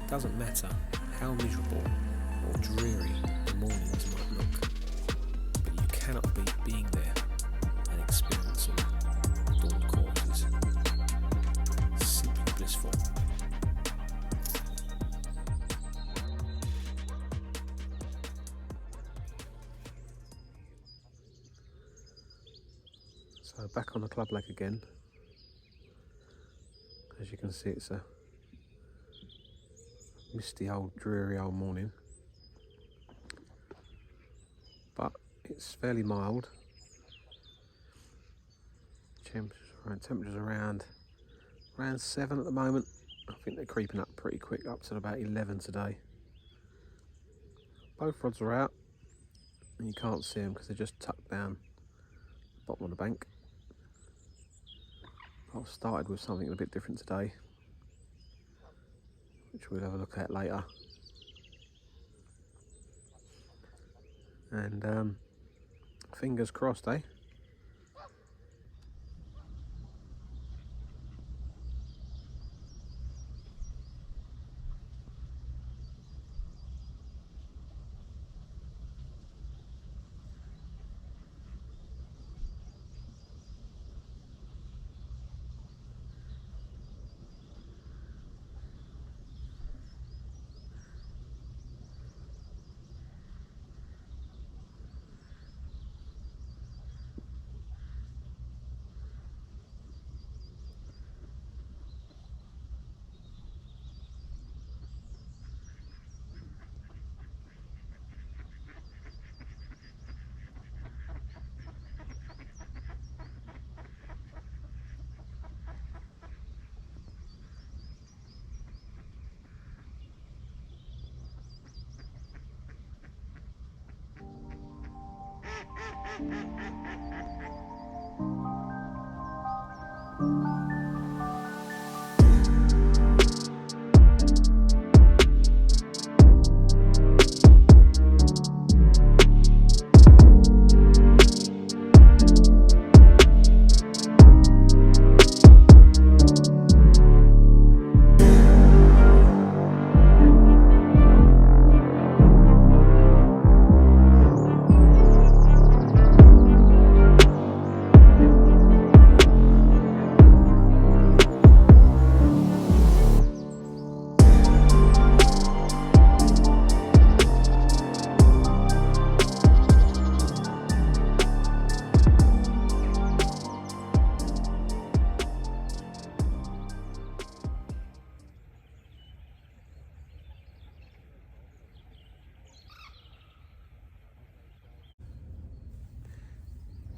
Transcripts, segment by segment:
Doesn't matter how miserable or dreary the mornings might look, but you cannot beat being there and experiencing dawn courses. Simply blissful. So back on the club lake again. As you can see, it's a misty old dreary old morning, but it's fairly mild. Temperatures around 7 at the moment. I think they're creeping up pretty quick, up to about 11 today. Both rods are out and you can't see them because they're just tucked down the bottom of the bank. I've started with something a bit different today, which we'll have a look at later. And fingers crossed, eh?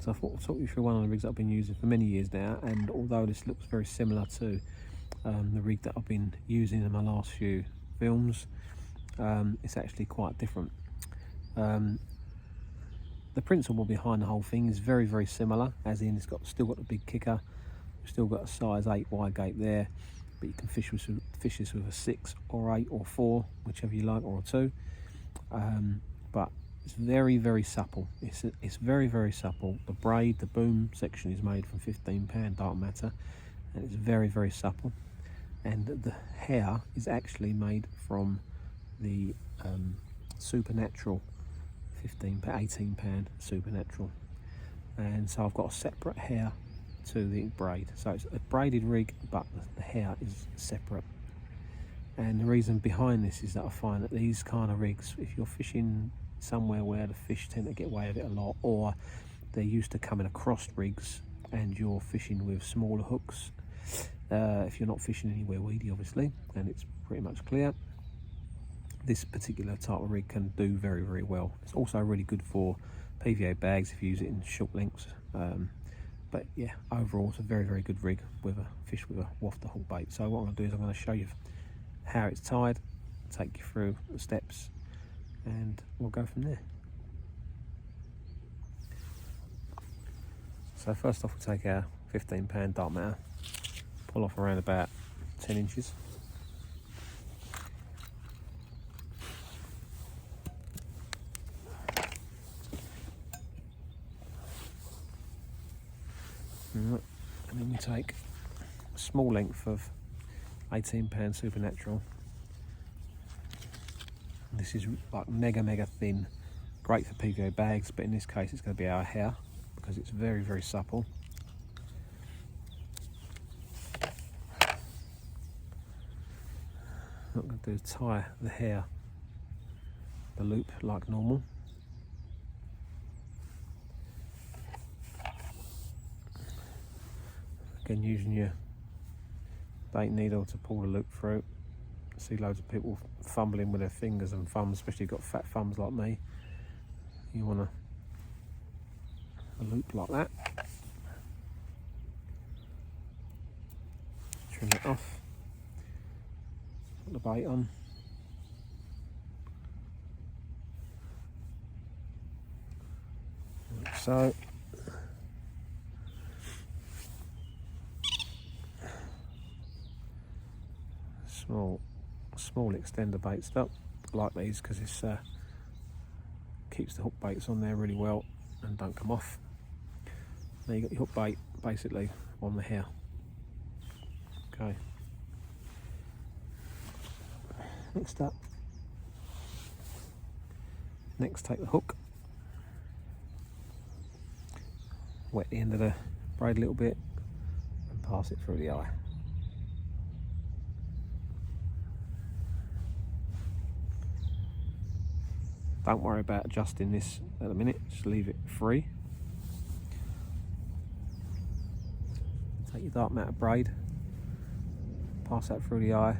So I thought I'd talk you through one of the rigs that I've been using for many years now, and although this looks very similar to the rig that I've been using in my last few films, it's actually quite different. The principle behind the whole thing is very, very similar, as in it's still got the big kicker, still got a size 8 wide gape there, but you can fish this with a 6 or 8 or 4, whichever you like, or a 2. But it's very, very supple. It's very, very supple. The boom section is made from 15-pound dark matter, and it's very, very supple. And the hair is actually made from the Supernatural 18-pound Supernatural. And so I've got a separate hair to the braid. So it's a braided rig, but the hair is separate. And the reason behind this is that I find that these kind of rigs, if you're fishing somewhere where the fish tend to get away with it a lot, or they're used to coming across rigs and you're fishing with smaller hooks, if you're not fishing anywhere weedy obviously, and it's pretty much clear, this particular type of rig can do very, very well. It's also really good for PVA bags if you use it in short lengths, but yeah, overall it's a very, very good rig with a fish with a wafter hook bait. So what I'm going to do is I'm going to show you how it's tied, take you through the steps, and we'll go from there. So first off, we'll take our 15-pound dark matter, pull off around about 10 inches. And then we take a small length of 18-pound Supernatural This is like mega thin, great for PVA bags, but in this case it's going to be our hair because it's very supple. What I'm going to do is tie the hair, the loop like normal. Again, using your bait needle to pull the loop through. I see loads of people fumbling with their fingers and thumbs, especially if you've got fat thumbs like me. You want a loop like that. Trim it off. Put the bait on. Like so. Small extender bait stop. I like these because it's keeps the hook baits on there really well and don't come off. Now you got your hook bait basically on the hair. Okay. Next take the hook, wet the end of the braid a little bit and pass it through the eye. Don't worry about adjusting this at the minute, just leave it free. Take your dark matter braid, pass that through the eye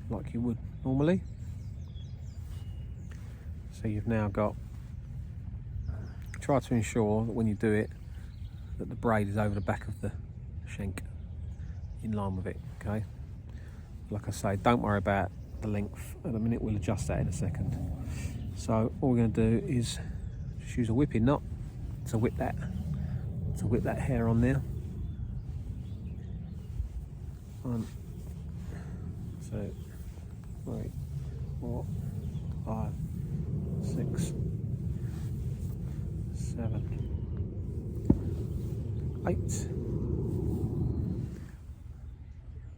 like you would normally. So you've now got, try to ensure that when you do it, that the braid is over the back of the shank, in line with it, okay? Like I say, don't worry about the length at the minute, we'll adjust that in a second. So all we're going to do is just use a whipping knot to whip that hair on there. 1, 2, 3, 4, 5, 6, 7, 8.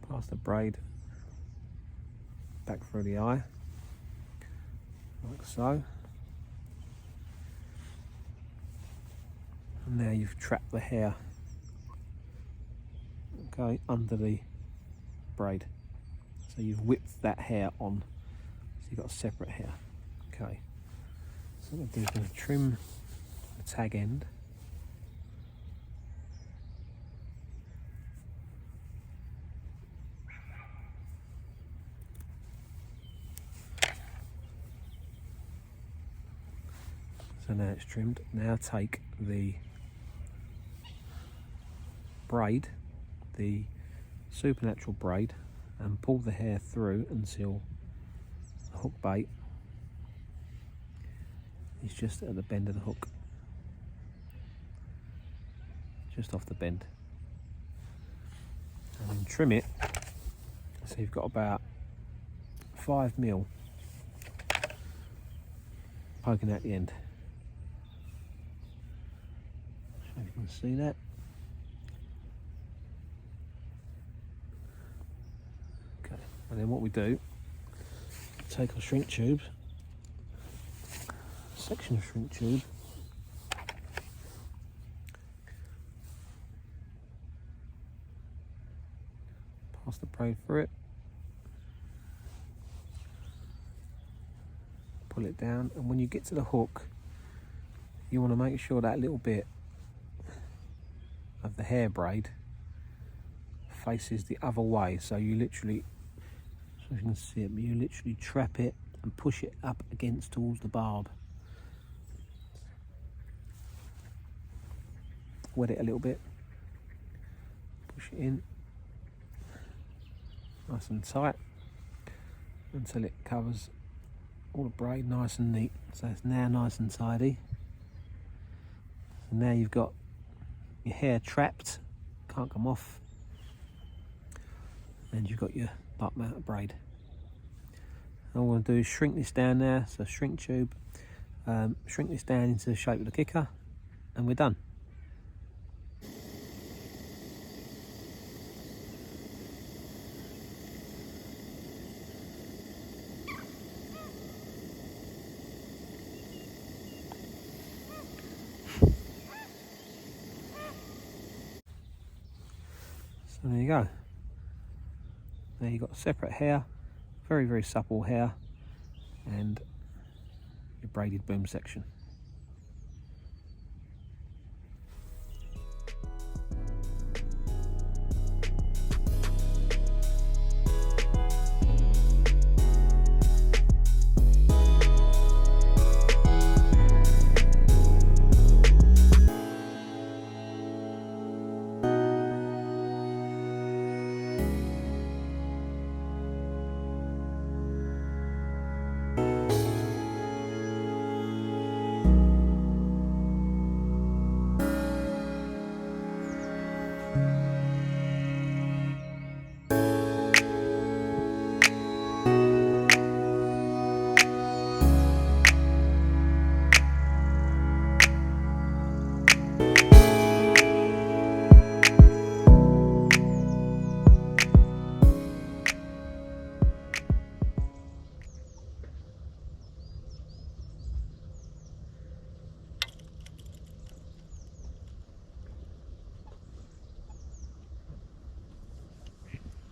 Pass the braid back through the eye. Like so. And now you've trapped the hair, okay, under the braid. So you've whipped that hair on, so you've got a separate hair. Okay. So what I'm going to do is going to trim the tag end. So now it's trimmed. Now take the braid, the supernatural braid, and pull the hair through until the hook bait is just at the bend of the hook, just off the bend, and then trim it so you've got about 5mm poking out the end. If you can see that. Okay, and then what we do, take our shrink tube, section of shrink tube, pass the braid through it, pull it down, and when you get to the hook, you want to make sure that little bit of the hair braid faces the other way, so you literally, so you can see it, you literally trap it and push it up against towards the barb. Wet it a little bit, push it in nice and tight until it covers all the braid nice and neat. So it's now nice and tidy. So now you've got your hair trapped, can't come off, and you've got your butt mount braid. All I'm going to do is shrink this down now, so shrink tube, shrink this down into the shape of the kicker, and we're done. And there you go. There you've got separate hair, very, very supple hair, and your braided boom section.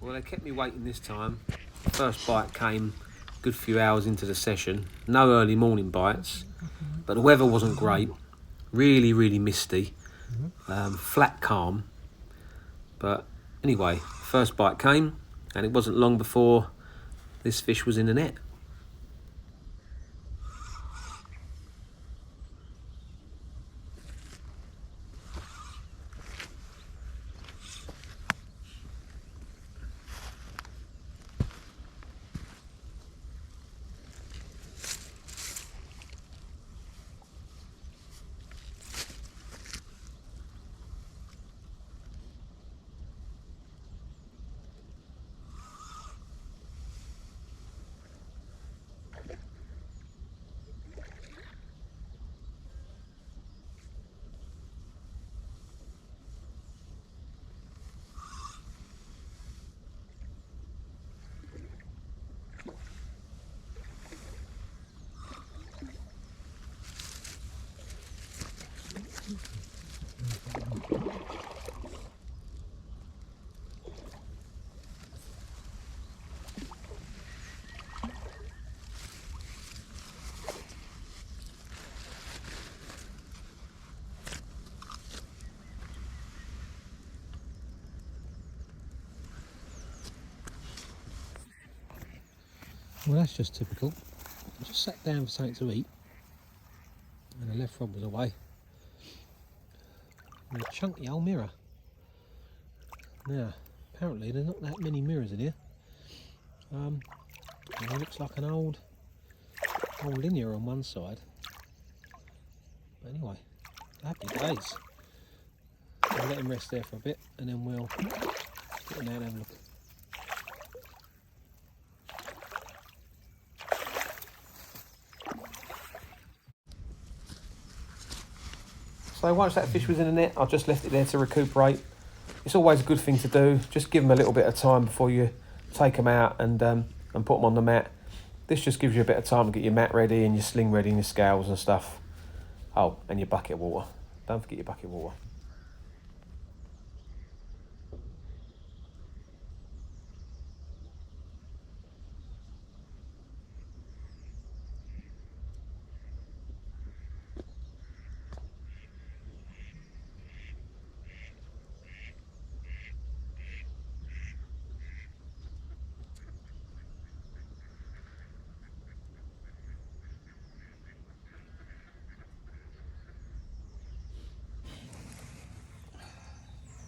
Well, they kept me waiting this time. First bite came a good few hours into the session. No early morning bites, but the weather wasn't great. Really, really misty. Flat calm. But anyway, first bite came, and it wasn't long before this fish was in the net. Well, that's just typical. I just sat down for something to eat, and the left rod was away. And a chunky old mirror. Now, apparently there's not that many mirrors in here. And it looks like an old linear on one side. But anyway, happy days. I'll let him rest there for a bit, and then we'll get him out and have a look. So once that fish was in the net, I just left it there to recuperate. It's always a good thing to do. Just give them a little bit of time before you take them out and put them on the mat. This just gives you a bit of time to get your mat ready and your sling ready and your scales and stuff. Oh, and your bucket of water. Don't forget your bucket of water.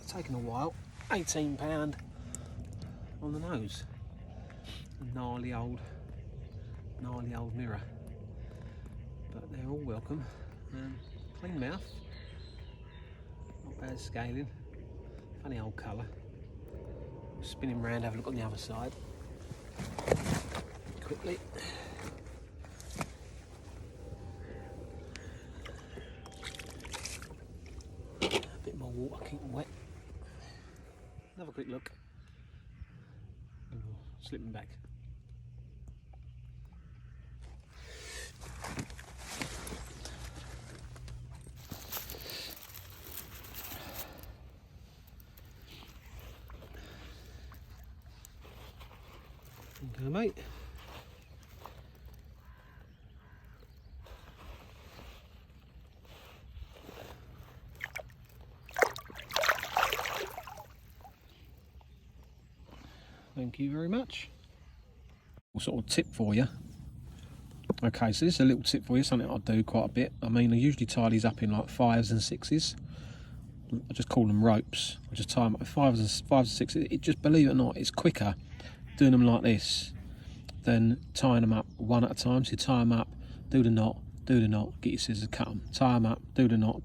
Taken a while. £18 on the nose. A gnarly old mirror. But they're all welcome. Clean mouth. Not bad scaling. Funny old colour. Spin him round, have a look on the other side. Quickly. A bit more water, keep them wet. Have a quick look. And we'll slip them back. go, mate. Thank you very much. Sort of tip for you. Okay, so this is a little tip for you, something I do quite a bit. I mean, I usually tie these up in like 5s and 6s. I just call them ropes. I just tie them up 5s and 6s. It just, believe it or not, it's quicker doing them like this than tying them up one at a time. So you tie them up, do the knot, get your scissors, cut them. Tie them up, do the knot,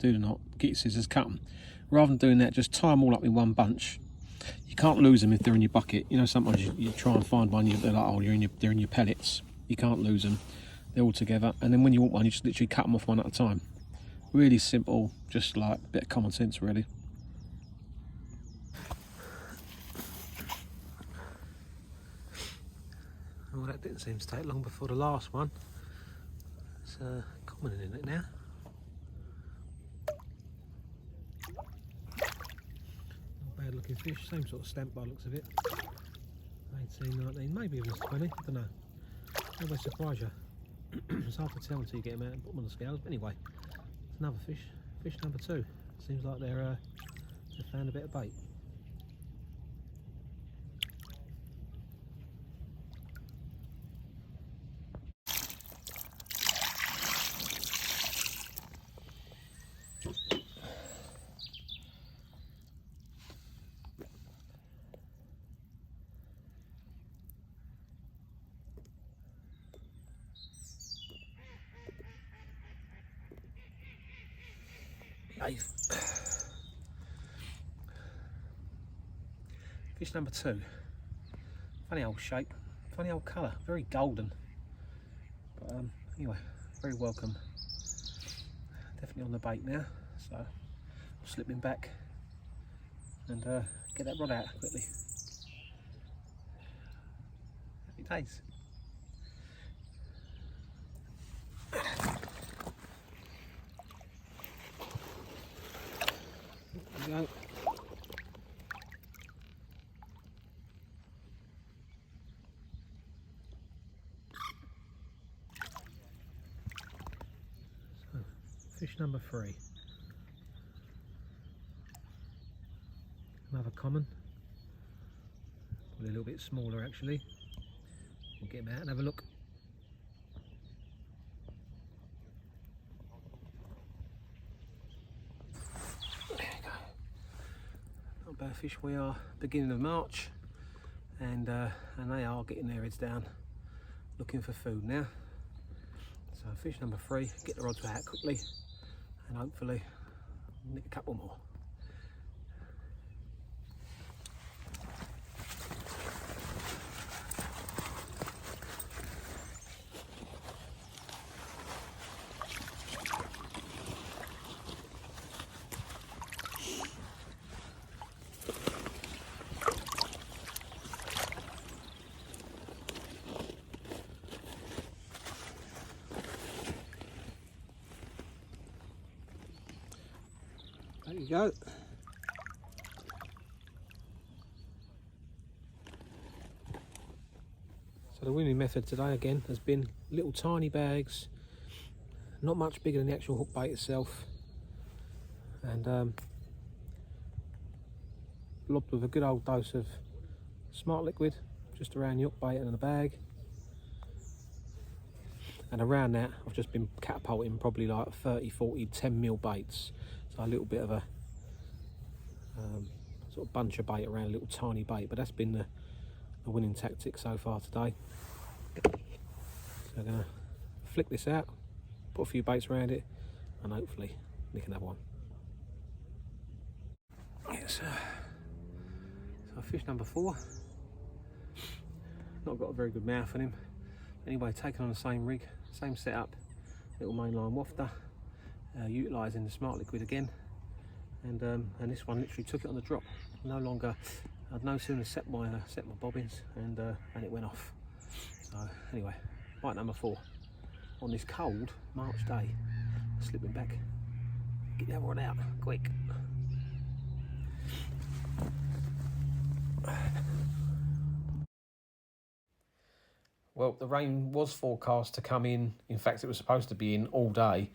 get your scissors, cut them. Rather than doing that, just tie them all up in one bunch. You can't lose them if they're in your bucket. You know, sometimes you try and find one, they're like, oh, they're in your pellets. You can't lose them. They're all together. And then when you want one, you just literally cut them off one at a time. Really simple, just like a bit of common sense, really. Well, that didn't seem to take long before the last one. It's common in it now. Not bad looking fish, same sort of stamp by the looks of it. 18, 19, maybe even 20, I don't know. Always surprise you. It's hard to tell until you get them out and put them on the scales. But anyway, it's another fish. Fish number 2. Seems like they've found a bit of bait. Fish number 2. Funny old shape, funny old colour, very golden. But anyway, very welcome. Definitely on the bait now, so I'll slip him back and get that rod out quickly. Happy days. There we go. So, fish number 3. Another common. Probably a little bit smaller actually. We'll get him out and have a look. Bad fish. We are beginning of March, and they are getting their heads down looking for food now. So fish number 3, get the rods out quickly and hopefully nick a couple more. There you go. So the winning method today again has been little tiny bags, not much bigger than the actual hook bait itself, and lobbed with a good old dose of smart liquid just around the hook bait and the bag. And around that I've just been catapulting probably like 30, 40, 10mm baits. So a little bit of a sort of bunch of bait around a little tiny bait, but that's been the winning tactic so far today. So I'm going to flick this out, put a few baits around it, and hopefully nick another one. Yes, so fish number 4. Not got a very good mouth on him. Anyway, taking on the same rig, same setup, little mainline wafter, utilising the smart liquid again, and this one literally took it on the drop. No longer, I'd no sooner set my bobbins and it went off. So anyway, bite number 4 on this cold March day. Slipping back, get the other one out quick. Well, the rain was forecast to come in. In fact, it was supposed to be in all day,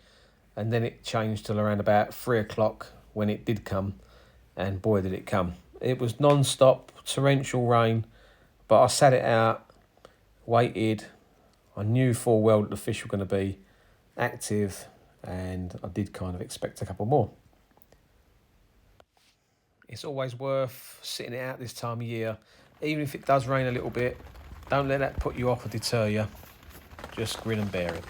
and then it changed till around about 3 o'clock when it did come, and boy did it come. It was non-stop torrential rain, but I sat it out, waited. I knew full well that the fish were going to be active, and I did kind of expect a couple more. It's always worth sitting it out this time of year, even if it does rain a little bit. Don't let that put you off or deter you. Just grin and bear it.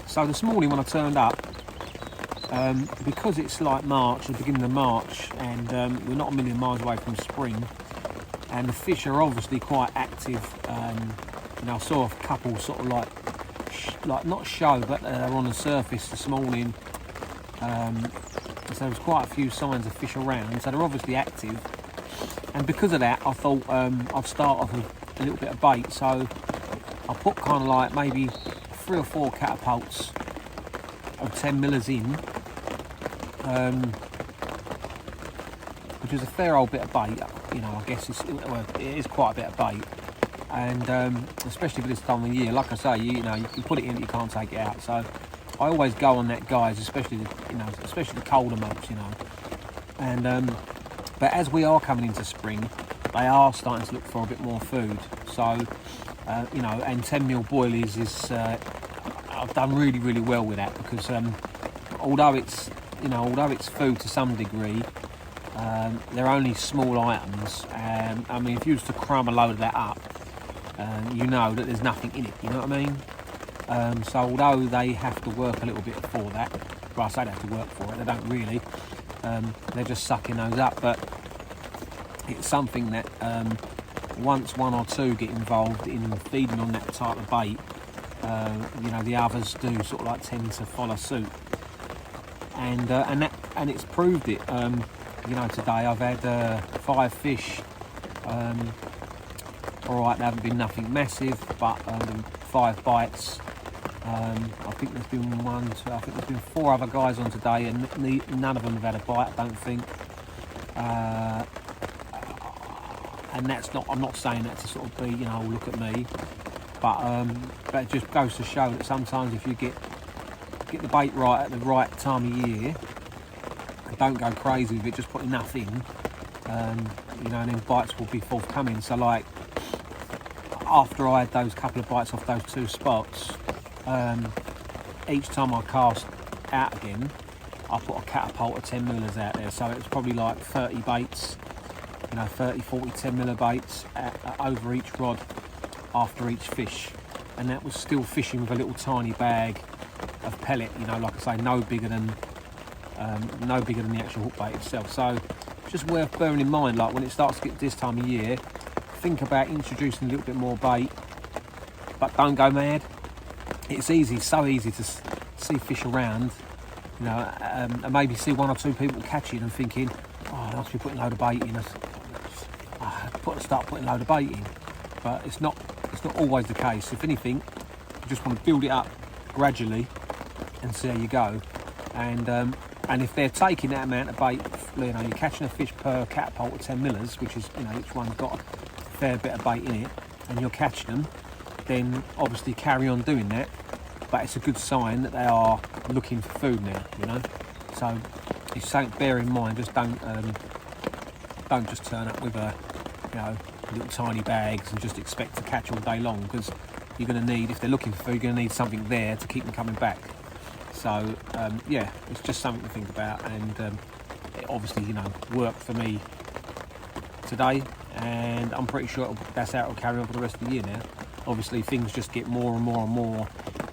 So this morning when I turned up, because it's like March, the beginning of March, and we're not a million miles away from spring, and the fish are obviously quite active. I saw a couple sort of like not show, but they're on the surface this morning. So there's quite a few signs of fish around, so they're obviously active. And because of that, I thought I'd start off with a little bit of bait. So I put kind of like maybe 3 or 4 catapults of 10 millers in, which is a fair old bit of bait. I guess it is quite a bit of bait, and especially for this time of year, like I say, you can put it in, you can't take it out. So I always go on that, guys, especially the colder months, and but as we are coming into spring, they are starting to look for a bit more food. So and 10 mil boilies is I've done really, really well with that, because although it's food to some degree, they're only small items. I mean, if you was to crumb a load of that up, you know that there's nothing in it, you know what I mean? So although they have to work a little bit for that, well, I say they have to work for it, they don't really, they're just sucking those up, but it's something that once one or two get involved in feeding on that type of bait, you know, the others do sort of like tend to follow suit, and it's proved it. You know, today I've had 5 fish. All right, there haven't been nothing massive, but 5 bites. I think there's been I think there's been 4 other guys on today, and none of them have had a bite, I don't think. And that's not, I'm not saying that to sort of be, you know, look at me, but it just goes to show that sometimes if you get the bait right at the right time of year, and don't go crazy with it, just put enough in, you know, and then bites will be forthcoming. So like, after I had those couple of bites off those 2 spots, each time I cast out again, I put a catapult of 10 millers out there, so it was probably like 30 baits, you know, 30, 40, 10 miller baits over each rod after each fish, and that was still fishing with a little tiny bag of pellet, you know, like I say, no bigger than the actual hook bait itself. So it's just worth bearing in mind, like when it starts to get this time of year, think about introducing a little bit more bait, but don't go mad. It's easy, so easy to see fish around, you know, and maybe see 1 or 2 people catching and thinking, oh, I must be putting a load of bait in. Start putting a load of bait in, but it's not always the case. If anything, you just want to build it up gradually and see how you go. And if they're taking that amount of bait, you know, you're catching a fish per catapult of 10 millers, which is, you know, each one's got a fair bit of bait in it, and you're catching them, then obviously carry on doing that. But it's a good sign that they are looking for food now, you know. So it's something to bear in mind. Just don't just turn up with you know, little tiny bags and just expect to catch all day long, because you're going to need, if they're looking for food, you're going to need something there to keep them coming back. So yeah, it's just something to think about, and it obviously, you know, worked for me today, and I'm pretty sure that's how it'll carry on for the rest of the year now. Obviously things just get more and more and more,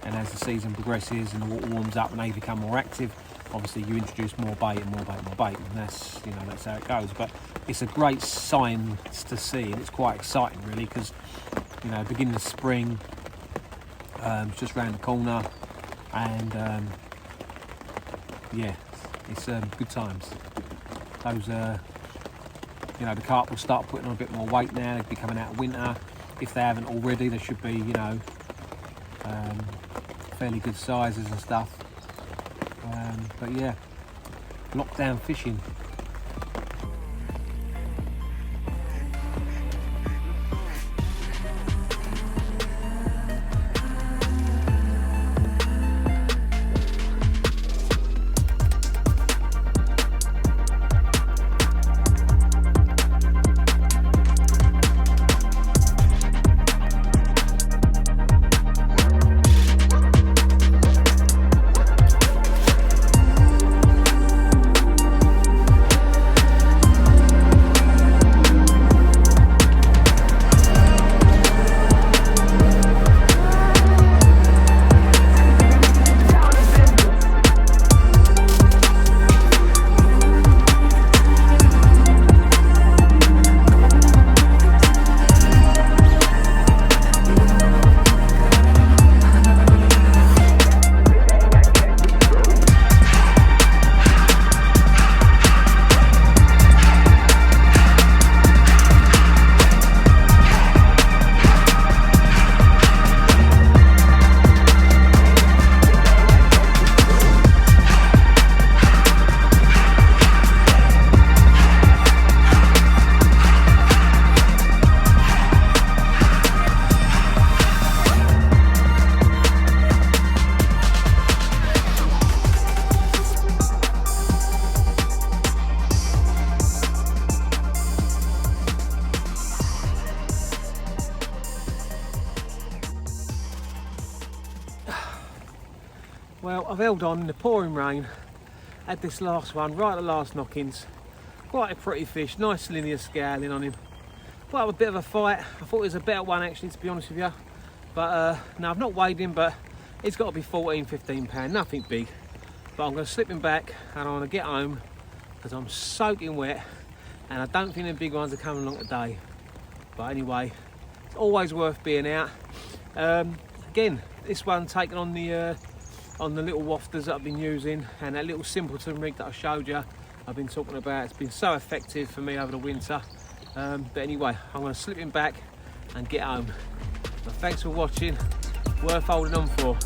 and as the season progresses and the water warms up and they become more active, obviously you introduce more bait and more bait and more bait, and that's, you know, that's how it goes. But it's a great sign to see, and it's quite exciting really, because, you know, beginning of spring, it's just round the corner, and yeah, it's good times. Those you know, the carp will start putting on a bit more weight now. They'll be coming out of winter. If they haven't already, they should be, you know, fairly good sizes and stuff. But yeah, lockdown fishing. Well, I've held on in the pouring rain, had this last one, right at the last knockings. Quite a pretty fish, nice linear scaling on him. Quite a bit of a fight. I thought it was a better one actually, to be honest with you. But no, I've not weighed him, but he's got to be 14, 15 pound, nothing big. But I'm going to slip him back and I'm going to get home because I'm soaking wet and I don't think the big ones are coming along today. But anyway, it's always worth being out. Again, this one taken on the little wafters that I've been using, and that little simpleton rig that I showed you I've been talking about. It's been so effective for me over the winter. But anyway, I'm going to slip him back and get home. But thanks for watching. Worth holding on for.